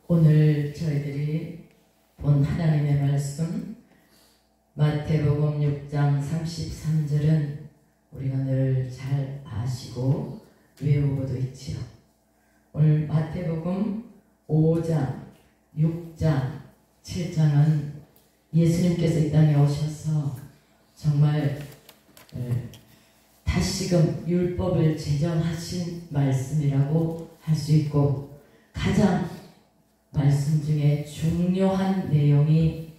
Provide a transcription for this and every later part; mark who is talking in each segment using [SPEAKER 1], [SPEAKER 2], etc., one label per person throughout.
[SPEAKER 1] 오늘 저희들이 본 하나님의 말씀 마태복음 6장 33절은 우리가 늘 잘 아시고 외우고도 있지요. 오늘 마태복음 5장, 6장, 7장은 예수님께서 이 땅에 오셔서 정말 다시금 율법을 제정하신 말씀이라고 할 수 있고, 가장 말씀 중에 중요한 내용이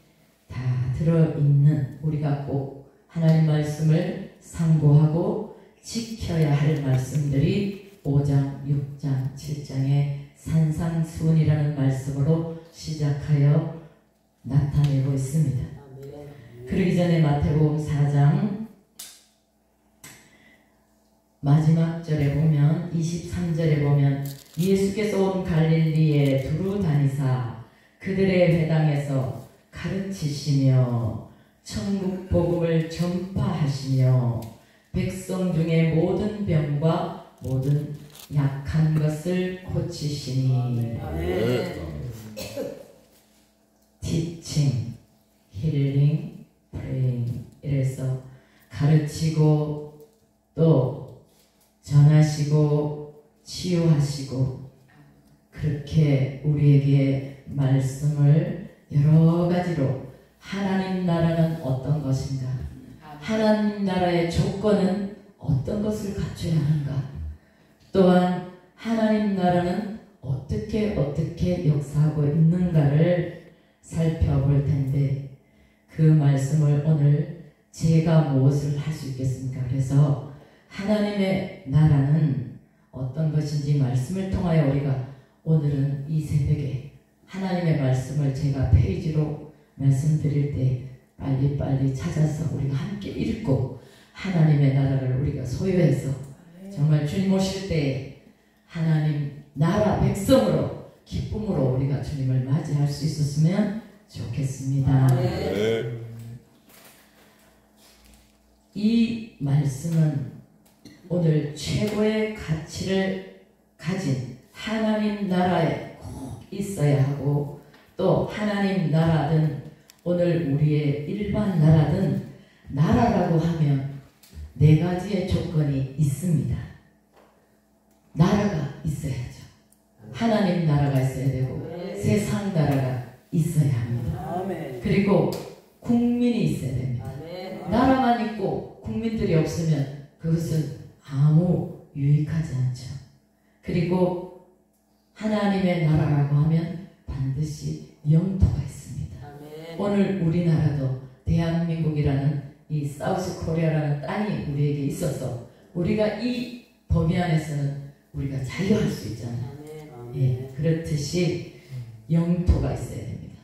[SPEAKER 1] 다 들어있는, 우리가 꼭 하나님 말씀을 상고하고 지켜야 할 말씀들이 5장, 6장, 7장의 산상수훈이라는 말씀으로 시작하여 나타내고 있습니다. 그러기 전에 마태복음 4장 마지막 절에 보면, 23절에 보면 예수께서 온 갈릴리에 두루 다니사 그들의 회당에서 가르치시며 천국 복음을 전파하시며 백성 중에 모든 병과 모든 약한 것을 고치시니. teaching, healing, praying. 이래서 가르치고 또 전하시고 치유하시고, 그렇게 우리에게 말씀을 여러 가지로, 하나님 나라는 어떤 것인가, 하나님 나라의 조건은 어떤 것을 갖춰야 하는가, 또한 하나님 나라는 어떻게 역사하고 있는가를 살펴볼 텐데, 그 말씀을 오늘 제가 무엇을 할 수 있겠습니까? 그래서 하나님의 나라는 어떤 것인지 말씀을 통하여 우리가 오늘은 이 새벽에 하나님의 말씀을 제가 페이지로 말씀드릴 때 빨리빨리 찾아서 우리가 함께 읽고 하나님의 나라를 우리가 소유해서 정말 주님 오실 때 하나님 나라 백성으로 기쁨으로 우리가 주님을 맞이할 수 있었으면 좋겠습니다. 이 말씀은 오늘 최고의 가치를 가진 하나님 나라에 꼭 있어야 하고, 또 하나님 나라든 오늘 우리의 일반 나라든, 나라라고 하면 네 가지의 조건이 있습니다. 나라가 있어야죠. 하나님 나라가 있어야 되고, 세상 나라가 있어야 합니다. 그리고 국민이 있어야 됩니다. 나라만 있고 국민들이 없으면 그것은 아무 유익하지 않죠. 그리고 하나님의 나라라고 하면 반드시 영토가 있습니다. 오늘 우리나라도 대한민국이라는 이 사우스 코리아라는 땅이 우리에게 있어서 우리가 이 범위 안에서는 우리가 자유할 수 있잖아요. 예, 그렇듯이 영토가 있어야 됩니다.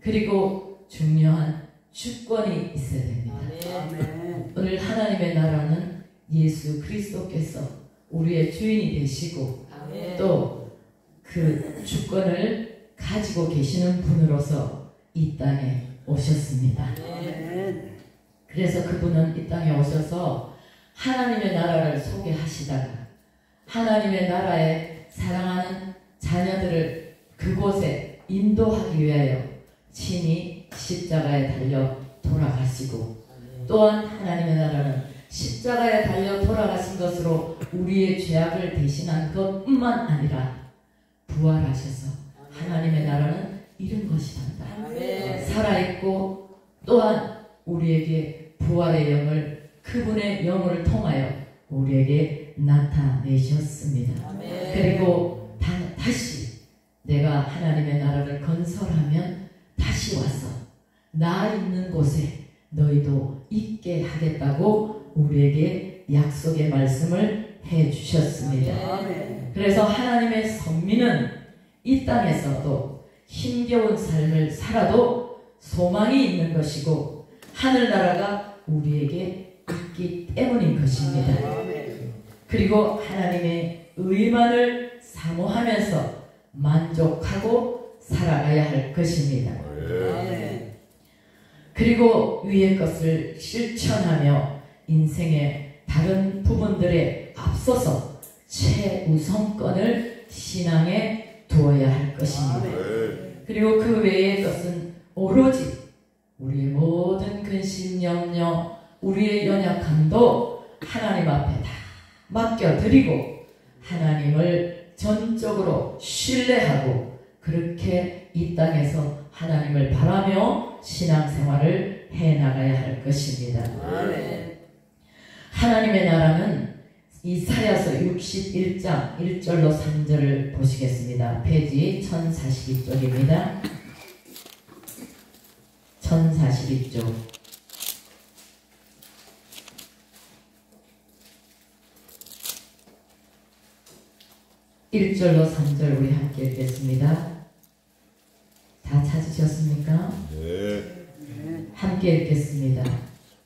[SPEAKER 1] 그리고 중요한 주권이 있어야 됩니다. 오늘 하나님의 나라는 예수 그리스도께서 우리의 주인이 되시고, 또 그 주권을 가지고 계시는 분으로서 이 땅에 오셨습니다. 그래서 그분은 이 땅에 오셔서 하나님의 나라를 소개하시다가 하나님의 나라에 사랑하는 자녀들을 그곳에 인도하기 위하여 친히 십자가에 달려 돌아가시고, 또한 하나님의 나라는 십자가에 달려 돌아가신 것으로 우리의 죄악을 대신한 것뿐만 아니라 부활하셔서 하나님의 나라는 이런 것이란다. 살아있고, 또한 우리에게 부활의 영을, 그분의 영을 통하여 우리에게 나타내셨습니다. 그리고 다시 내가 하나님의 나라를 건설하면 다시 와서 나 있는 곳에 너희도 있게 하겠다고 우리에게 약속의 말씀을 해주셨습니다. 그래서 하나님의 선민은 이 땅에서도 힘겨운 삶을 살아도 소망이 있는 것이고, 하늘나라가 우리에게 있기 때문인 것입니다. 그리고 하나님의 의만을 사모하면서 만족하고 살아가야 할 것입니다. 그리고 위의 것을 실천하며 인생의 다른 부분들에 앞서서 최우선권을 신앙에 두어야 할 것입니다. 그리고 그 외의 것은 오로지 우리의 모든 근심 염려, 우리의 연약함도 하나님 앞에 다 맡겨드리고 하나님을 전적으로 신뢰하고 그렇게 이 땅에서 하나님을 바라며 신앙생활을 해나가야 할 것입니다. 아멘. 하나님의 나라는 이사야서 61장 1절로 3절을 보시겠습니다. 페이지 1042쪽입니다. 1042쪽. 1절로 3절 우리 함께 읽겠습니다. 다 찾으셨습니까? 네. 함께 읽겠습니다.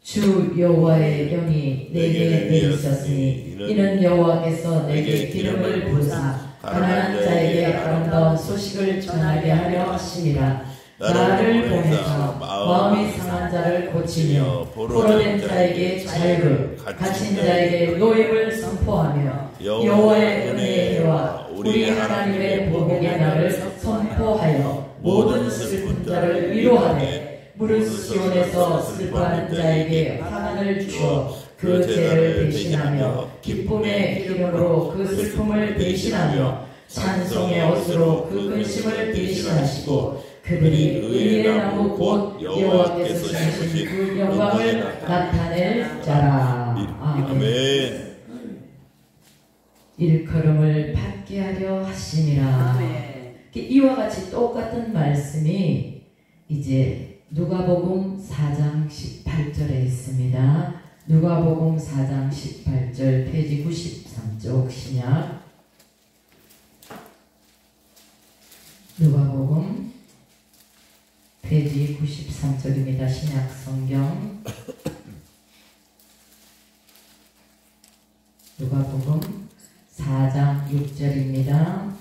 [SPEAKER 1] 주 여호와의 영이 내게 내리셨으니 이는 여호와께서 내게 기름을 부으사 가난한 자에게 아름다운 소식을 전하게 하려 하심이라. 나를 보내사 마음이 상한 자를 고치며 포로된 자에게 자유를, 갇힌 자에게 노임을 선포하며 여호와의 은혜의 해와 우리 하나님의 보복의 날을 선포하여 모든 슬픈 자를 위로하되 무릇 시온에서 슬퍼하는 자에게 평안을 주어 그 죄를 대신하며 기쁨의 기름으로 그 슬픔을 대신하며 찬송의 옷으로 그 근심을 대신하시고 그들이 의의 나무 곧 여호와께서 심으신 그 영광을 나타낼 자라. 아멘. 일컬음을 받게 하려 하심이라. 이와 같이 똑같은 말씀이 이제 누가복음 4장 18절에 있습니다. 누가복음 4장 18절 페이지 93쪽 신약. 누가복음 페이지 93쪽입니다. 신약 성경. 누가복음 4장 6절입니다.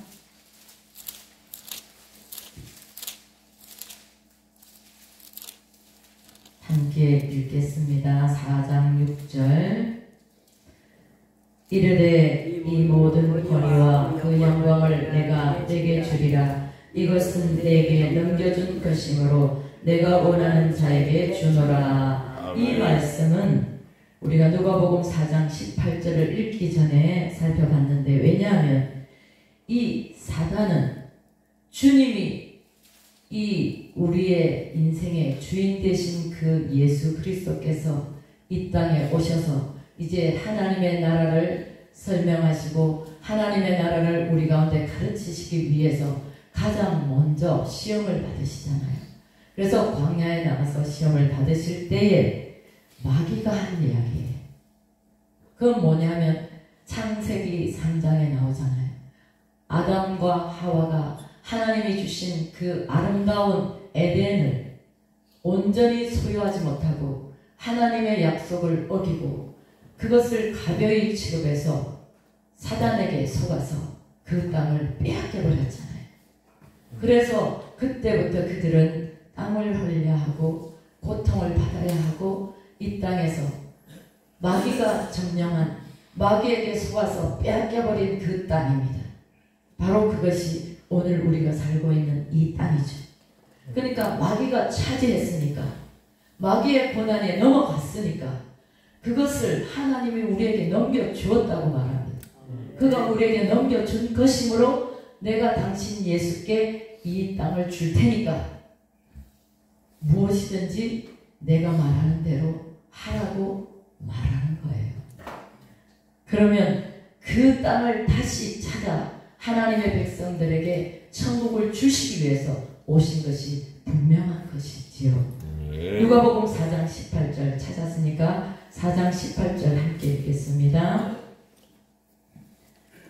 [SPEAKER 1] 함께 읽겠습니다. 4장 6절. 이르되 이 모든 권위와 그 영광을 내가 내게 주리라. 이것은 내게 넘겨준 것이므로 내가 원하는 자에게 주노라. 이 말씀은 우리가 누가복음 4장 18절을 읽기 전에 살펴봤는데, 왜냐하면 이 사단은 주님이 이 우리의 인생의 주인 되신 그 예수 그리스도께서 이 땅에 오셔서 이제 하나님의 나라를 설명하시고 하나님의 나라를 우리 가운데 가르치시기 위해서 가장 먼저 시험을 받으시잖아요. 그래서 광야에 나가서 시험을 받으실 때에 마귀가 한 이야기예요. 그건 뭐냐면 창세기 3장에 나오잖아요. 아담과 하와가 하나님이 주신 그 아름다운 에덴을 온전히 소유하지 못하고 하나님의 약속을 어기고 그것을 가벼이 취급해서 사단에게 속아서 그 땅을 빼앗겨 버렸잖아요. 그래서 그때부터 그들은 땀을 흘려야 하고 고통을 받아야 하고 이 땅에서 마귀가 점령한, 마귀에게 속아서 빼앗겨버린 그 땅입니다. 바로 그것이 오늘 우리가 살고 있는 이 땅이죠. 그러니까 마귀가 차지했으니까, 마귀의 권한에 넘어갔으니까 그것을 하나님이 우리에게 넘겨주었다고 말합니다. 그가 우리에게 넘겨준 것이므로 내가 당신 예수께 이 땅을 줄 테니까 무엇이든지 내가 말하는 대로 하라고 말하는 거예요. 그러면 그 땅을 다시 찾아 하나님의 백성들에게 천국을 주시기 위해서 오신 것이 분명한 것이지요. 누가복음 4장 18절 찾았으니까 4장 18절 함께 읽겠습니다.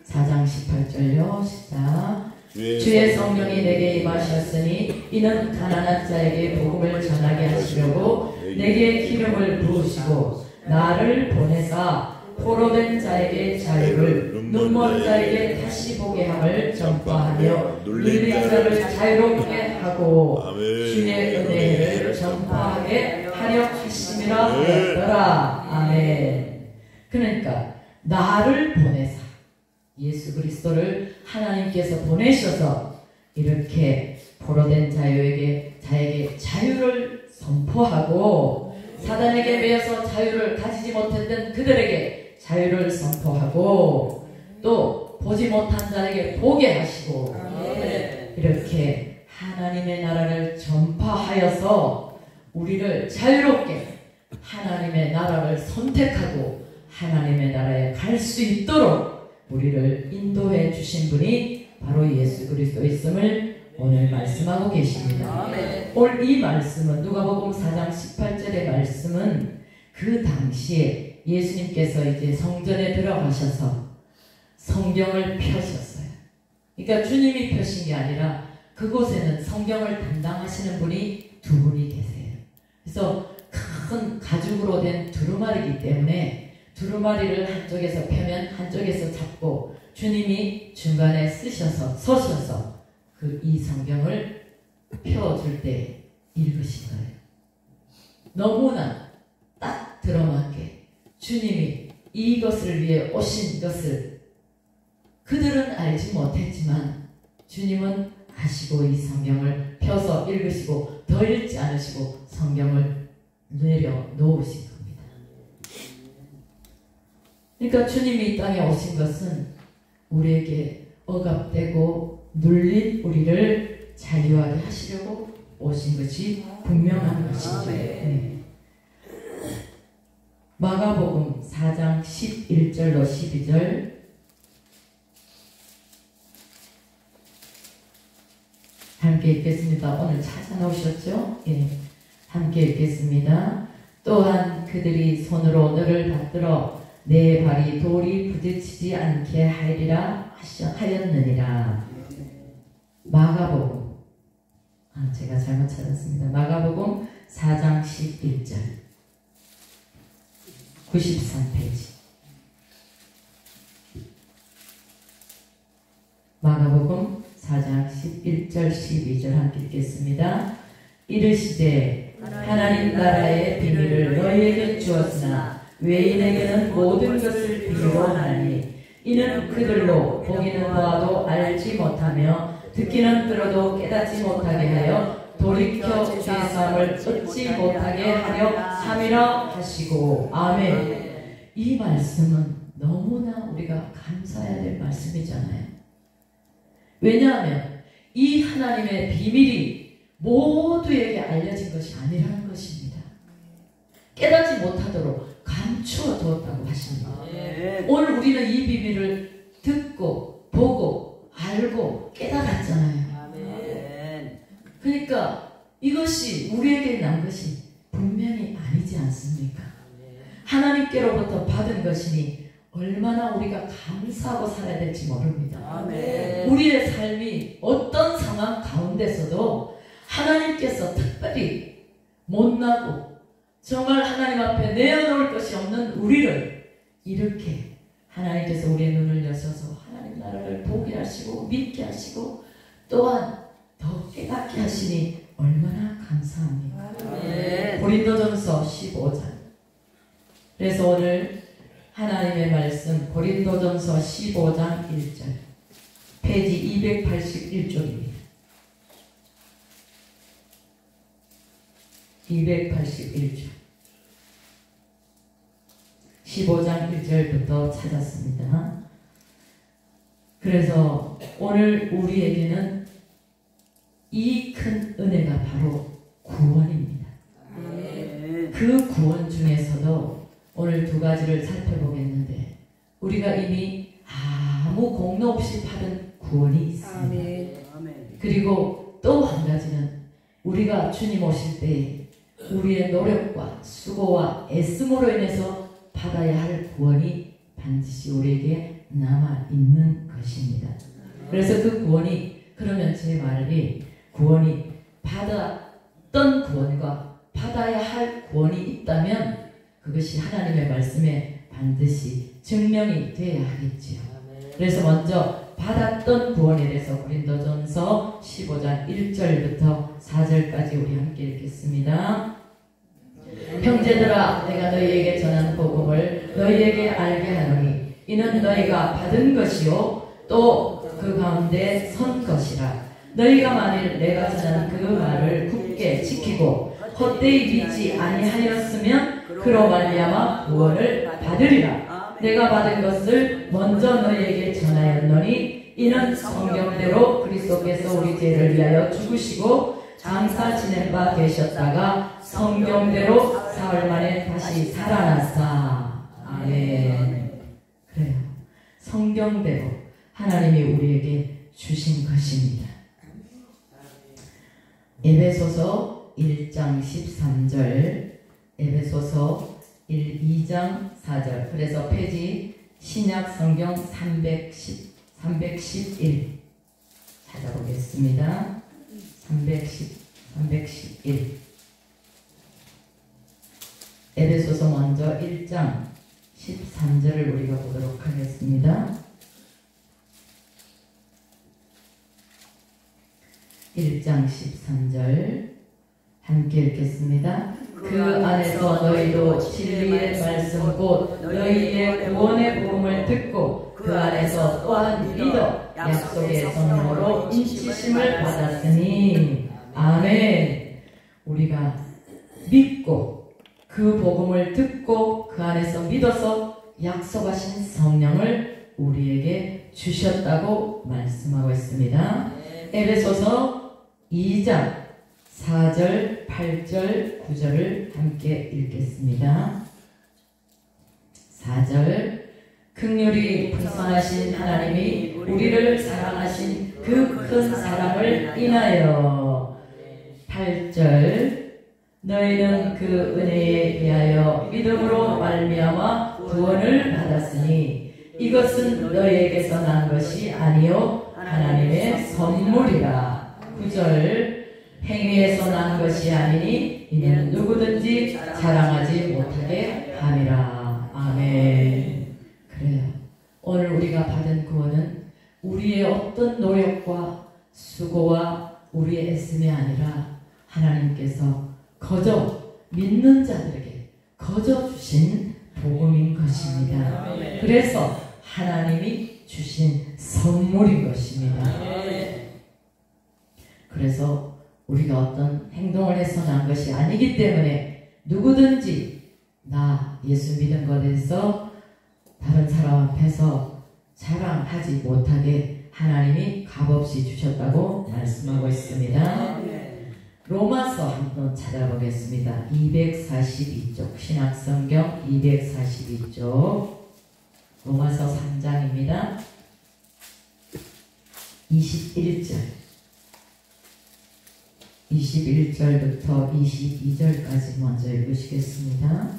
[SPEAKER 1] 4장 18절요. 시작. 주의 성령이 내게 임하셨으니 이는 가난한 자에게 복음을 전하게 하시려고 내게 기름을 부으시고 나를 보내사 포로된 자에게 자유를, 눈먼 자에게 다시 보게 함을 전파하며 눌린 자를 자유롭게 하고 주의 은혜를 전파하게 하려 하심이라 하였더라. 아멘. 그러니까 나를 보내사, 예수 그리스도를 하나님께서 보내셔서 이렇게 포로된 자에게 자유를 선포하고 사단에게 매여서 자유를 가지지 못했던 그들에게 자유를 선포하고 또 보지 못한 자에게 보게 하시고 이렇게 하나님의 나라를 전파하여서 우리를 자유롭게 하나님의 나라를 선택하고 하나님의 나라에 갈 수 있도록 우리를 인도해 주신 분이 바로 예수 그리스도 있음을 오늘 말씀하고 계십니다. 오늘 이 말씀은 누가복음 4장 18절의 말씀은 그 당시에 예수님께서 이제 성전에 들어가셔서 성경을 펴셨어요. 그러니까 주님이 펴신 게 아니라 그곳에는 성경을 담당하시는 분이 두 분이 계세요. 그래서 큰 가죽으로 된 두루마리이기 때문에 두루마리를 한쪽에서 펴면 한쪽에서 잡고 주님이 중간에 서셔서 이 성경을 펴줄 때 읽으신 거예요. 너무나 딱 들어맞게 주님이 이것을 위해 오신 것을 그들은 알지 못했지만 주님은 아시고 이 성경을 펴서 읽으시고 더 읽지 않으시고 성경을 내려놓으신 겁니다. 그러니까 주님이 이 땅에 오신 것은 우리에게 억압되고 눌린 우리를 자유하게 하시려고 오신 것이 분명한 것이죠. 네. 마가복음 4장 11절로 12절 함께 읽겠습니다. 오늘 찾아놓으셨죠? 예. 함께 읽겠습니다. 또한 그들이 손으로 너를 받들어 내 발이 돌이 부딪히지 않게 하리라 하였느니라. 마가복음 제가 잘못 찾았습니다. 마가복음 4장 11절 93페이지 마가복음 4장 11절 12절 함께 읽겠습니다. 이르시되 하나님 나라의 비밀을 너희에게 주었으나 외인에게는 모든 것을 비유로 하나니 이는 그들로 보기는 보아도 알지 못하며 듣기는 들어도 깨닫지 못하게 하여 돌이켜 주의 사함을 얻지 못하게 하려 함이라 하시고. 아멘. 이 말씀은 너무나 우리가 감사해야 될 말씀이잖아요. 왜냐하면 이 하나님의 비밀이 모두에게 알려진 것이 아니라는 것입니다. 깨닫지 못하도록 감추어 두었다고 하십니다. 오늘 우리는 이 비밀을 듣고 보고 알고 깨달았잖아요. 그러니까 이것이 우리에게 난 것이 분명히 아니지 않습니까? 하나님께로부터 받은 것이니 얼마나 우리가 감사하고 살아야 될지 모릅니다. 우리의 삶이 어떤 상황 가운데서도 하나님께서 특별히 못나고 정말 하나님 앞에 내어놓을 것이 없는 우리를 이렇게 하나님께서 우리의 눈을 여셔서 하나님 나라를 보게 하시고 믿게 하시고 또한 더 깨닫게 하시니 얼마나 감사합니까? 고린도전서 15장. 그래서 오늘 하나님의 말씀 고린도전서 15장 1절 페이지 281쪽입니다. 281쪽 15장 1절부터 찾았습니다. 그래서 오늘 우리에게는 이 큰 은혜가 바로 구원입니다. 그 구원 중에서도 오늘 두 가지를 살펴보겠는데 우리가 이미 아무 공로 없이 받은 구원이 있습니다. 그리고 또 한 가지는 우리가 주님 오실 때 우리의 노력과 수고와 애씀으로 인해서 받아야 할 구원이 반드시 우리에게 남아있는 것입니다. 그래서 그 구원이 그러면 제 말이 구원이 받았던 구원과 받아야 할 구원이 있다면 그것이 하나님의 말씀에 반드시 증명이 되어야 하겠지요. 그래서 먼저 받았던 구원에 대해서 고린도전서 15장 1절부터 4절까지 우리 함께 읽겠습니다. 형제들아 내가 너희에게 전한 복음을 너희에게 알게 하노니 이는 너희가 받은 것이요 또 그 가운데 선 것이라. 너희가 만일 내가 전한 그 말을 굳게 지키고 헛되이 믿지 아니하였으면 그로 말미암아 구원을 받으리라. 내가 받은 것을 먼저 너희에게 전하였노니 이는 성경대로 그리스도께서 우리 죄를 위하여 죽으시고 장사 지낸 바 되셨다가 성경대로 사흘 만에 다시 살아나사. 아멘. 그래요. 성경대로 하나님이 우리에게 주신 것입니다. 에베소서 1장 13절, 에베소서 2장 4절. 그래서 페이지 신약 성경 311 찾아보겠습니다. 311 에베소서 먼저 1장 13절을 우리가 보도록 하겠습니다. 1장 13절 함께 읽겠습니다. 그 안에서 너희도 진리의 말씀 곧 너희의 구원의 복음을 듣고 그 안에서 또한 믿어 약속의 성령으로 인치심을 받았으니. 아멘. 우리가 믿고 그 복음을 듣고 그 안에서 믿어서 약속하신 성령을 우리에게 주셨다고 말씀하고 있습니다. 에베소서 2장 4절, 8절, 9절을 함께 읽겠습니다. 4절 긍휼이 풍성하신 하나님이 우리를 사랑하신 그 큰 사랑을 인하여. 8절 너희는 그 은혜에 의하여 믿음으로 말미암아 구원을 받았으니 이것은 너희에게서 난 것이 아니요 하나님의 선물이라. 9절 행위에서 난 것이 아니니 이는 누구든지 자랑하지 못하게 함이라. 아멘. 그래요. 오늘 우리가 받은 구원은 우리의 어떤 노력과 수고와 우리의 애씀이 아니라 하나님께서 거저 믿는 자들에게 거저 주신 복음인 것입니다. 그래서 하나님이 주신 선물인 것입니다. 그래서 우리가 어떤 행동을 해서 난 것이 아니기 때문에 누구든지 나 예수 믿은 것에 대해서 다른 사람 앞에서 자랑하지 못하게 하나님이 값없이 주셨다고 말씀하고 있습니다. 로마서 한번 찾아보겠습니다. 242쪽 신약성경 242쪽 로마서 3장입니다. 21절 21절부터 22절까지 먼저 읽으시겠습니다.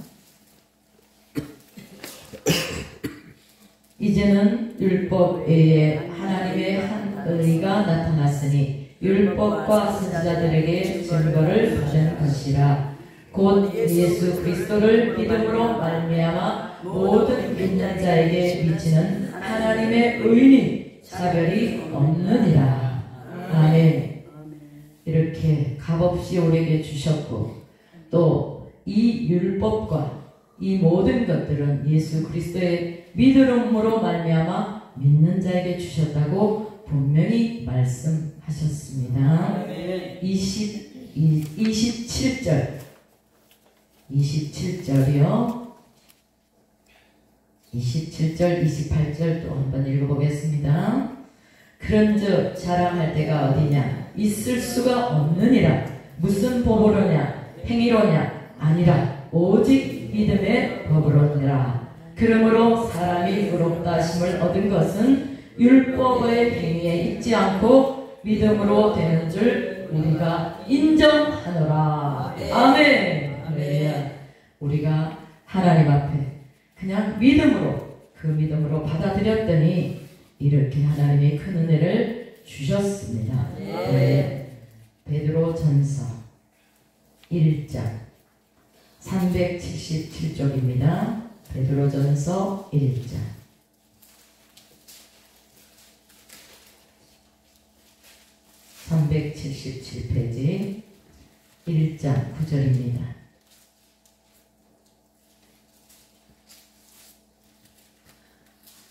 [SPEAKER 1] 이제는 율법 외에 하나님의 한 의가 나타났으니 율법과 선지자들에게 증거를 받은 것이라. 곧 예수 그리스도를 믿음으로 말미암아 모든 믿는 자에게 미치는 하나님의 의는 차별이 없느니라. 아멘. 이렇게 값없이 우리에게 주셨고 또 이 율법과 이 모든 것들은 예수 그리스도의 믿음으로 말미암아 믿는 자에게 주셨다고 분명히 말씀하셨습니다. 27절 27절이요. 27절 28절 또 한번 읽어보겠습니다. 그런즉 자랑할 때가 어디냐? 있을 수가 없느니라. 무슨 법으로냐? 행위로냐? 아니라 오직 믿음의 법으로니라. 그러므로 사람이 의롭다 하심을 얻은 것은 율법의 행위에 있지 않고 믿음으로 되는 줄 우리가 인정하노라. 아멘. 아멘. 우리가 하나님 앞에 그냥 믿음으로 그 믿음으로 받아들였더니 이렇게 하나님의 큰 은혜를 주셨습니다. 네. 베드로 전서 1장 377쪽입니다. 베드로 전서 1장 377페이지 1장 9절입니다.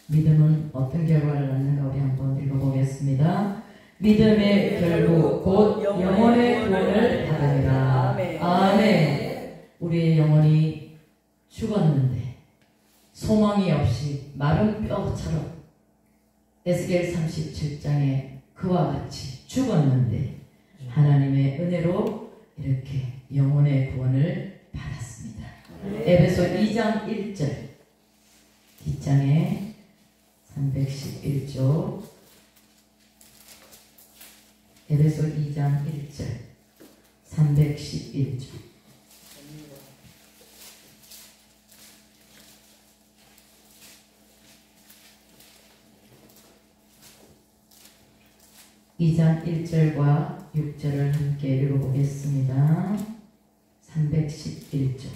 [SPEAKER 1] 믿음은 어떤 결과를 낳는가 우리 한번 읽어보겠습니다. 믿음의 결국 곧 영혼의 구원을 받으리라. 아멘. 우리의 영혼이 죽었는데 소망이 없이 마른 뼈처럼 에스겔 37장에 그와 같이 죽었는데 하나님의 은혜로 이렇게 영혼의 구원을 받았습니다. 에베소 2장 1절 뒷장에 311조 에베소 2장 1절 311조 2장 1절과 6절을 함께 읽어보겠습니다. 311조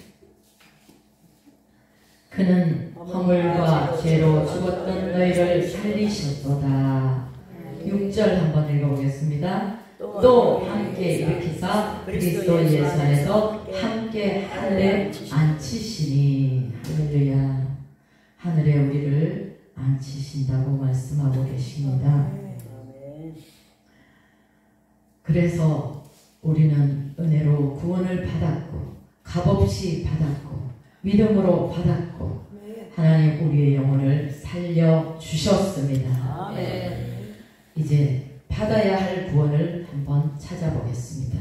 [SPEAKER 1] 그는 허물과 죄로 죽었던 너희를 살리셨도다. 6절 한번 읽어보겠습니다. 또 함께 일으키사 그리스도 예수 안에서 함께 하늘에 앉히시니. 할렐루야. 하늘에 우리를 앉히신다고 말씀하고 계십니다. 그래서 우리는 은혜로 구원을 받았고 값없이 받았고 믿음으로 받았고 하나님 우리의 영혼을 살려주셨습니다. 이제 받아야 할 구원을 한번 찾아보겠습니다.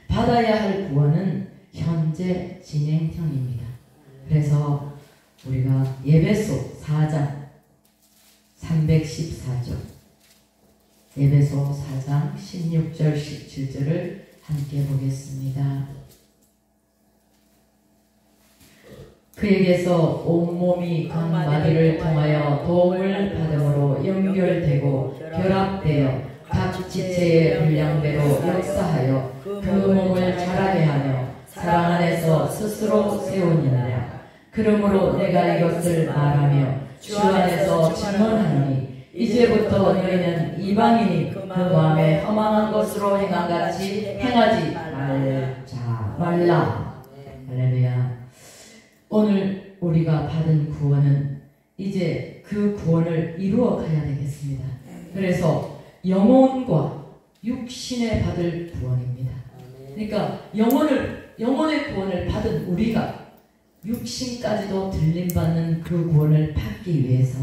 [SPEAKER 1] 받아야 할 구원은 현재 진행형입니다. 그래서 우리가 에베소 4장 314조 에베소 4장 16절 17절을 함께 보겠습니다. 그에게서 온몸이 각 마디를 통하여 도움을 받음으로 연결되고 결합되어 각 지체의 분량대로 역사하여 그 몸을 자라게 하며 사랑 안에서 스스로 세우니라. 그러므로 내가 이것을 말하며 주 안에서 증언하노니 이제부터 너희는 이방인이 그 마음에 허망한 것으로 행한같이 행하지 말라. 할렐루야. 오늘 우리가 받은 구원은 이제 그 구원을 이루어 가야 되겠습니다. 그래서 영혼과 육신에 받을 구원입니다. 그러니까 영혼의 구원을 받은 우리가 육신까지도 들림받는 그 구원을 받기 위해서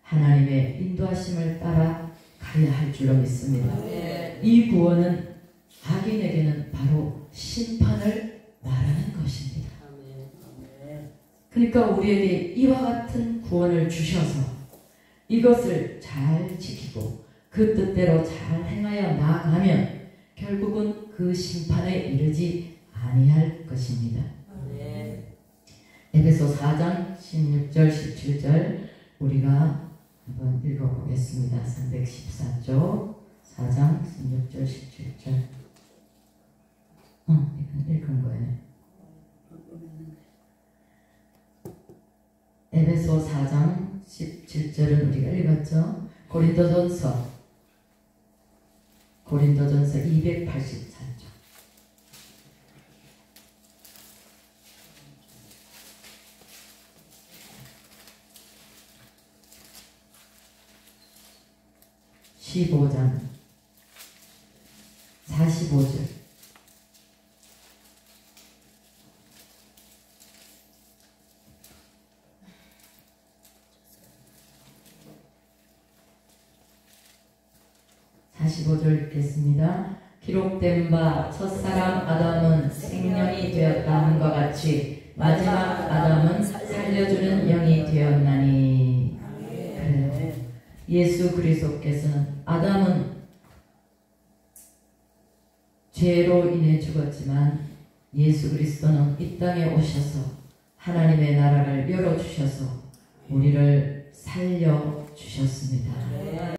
[SPEAKER 1] 하나님의 인도하심을 따라 가야 할 줄로 믿습니다. 이 구원은 악인에게는 바로 심판을 말하는 것입니다. 그러니까 우리에게 이와 같은 구원을 주셔서 이것을 잘 지키고 그 뜻대로 잘 행하여 나아가면 결국은 그 심판에 이르지 아니할 것입니다. 에베소 4장 16절 17절 우리가 한번 읽어보겠습니다. 314조 4장 16절 17절 이건 읽은 거예요. 에베소 4장 17절은 우리가 읽었죠. 고린도전서 284쪽 15장 45절 읽겠습니다. 기록된 바 첫사람 아담은 생명이 되었다 함과 같이 마지막 아담은 살려주는 영이 되었나니. 그래요. 예수 그리스도께서는 아담은 죄로 인해 죽었지만 예수 그리스도는 이 땅에 오셔서 하나님의 나라를 열어주셔서 우리를 살려주셨습니다.